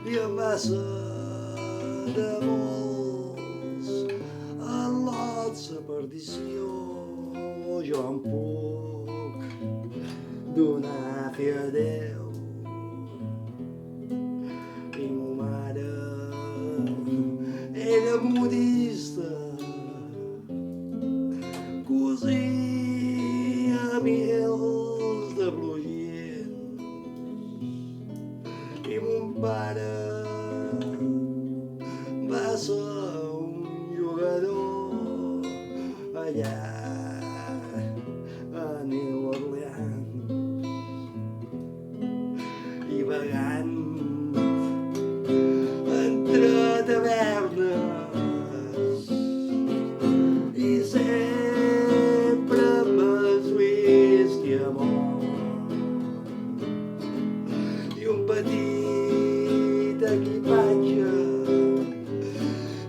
i em va ser de molts en l'alça perdició. Jo em puc donar fi a Déu i mo mare era modista, cosia mils de blugins i mon pare va ser un jugador allà a New Orleans i vagant entre tavernes i sempre amb el whisky a mort i un petit equipatge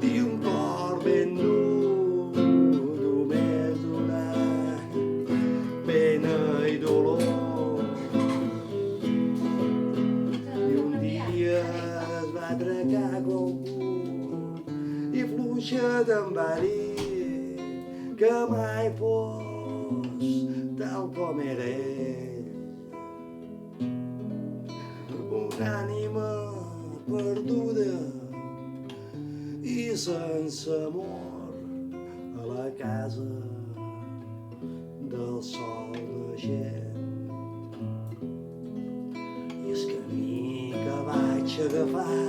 i un cor ben dur, només donar pena i dolor. I un dia es va atracar qualcú i fluixet em va dir que mai fos tal com era ell, una ànima perduda i sense amor a la casa del sol naixent. I el camí que vaig agafar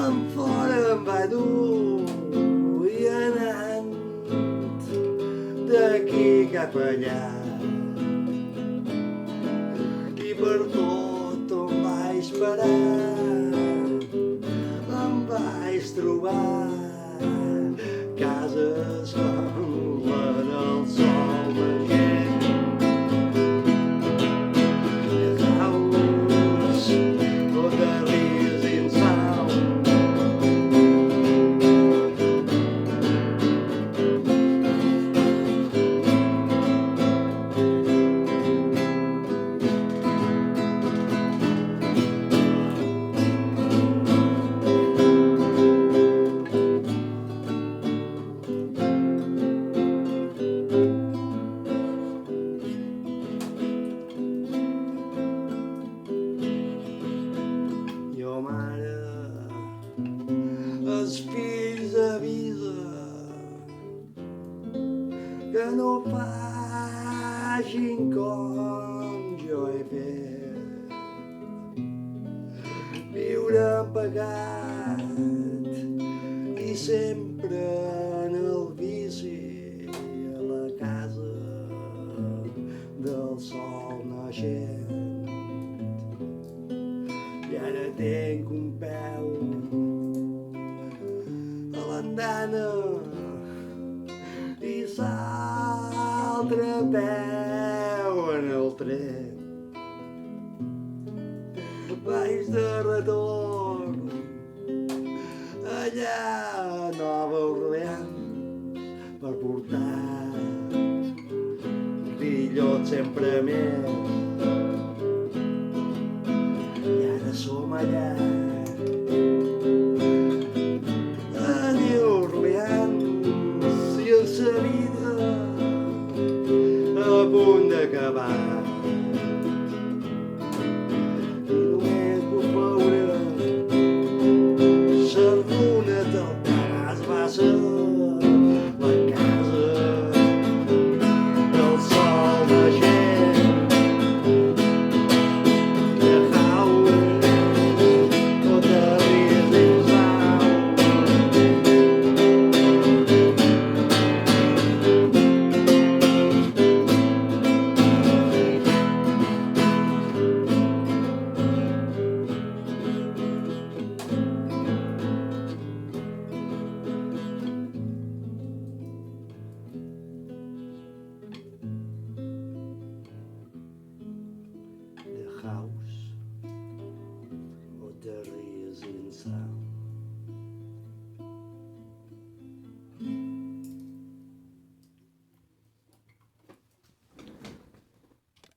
en fora em va dur i anant d'aquí cap allà i per tot on vaig parar em vaig trobar cases com la del sol naixent. House of the rising sun. Jo mare, els fills avisa que no facin com jo he fet, viure en pecat i sempre en el vici a la casa del sol naixent. I ara tenc un peu a l'andana i l'altre peu en el tren. Vaig de retorn allà a Nova Orleans per portar grillot sempre més. I ara som allà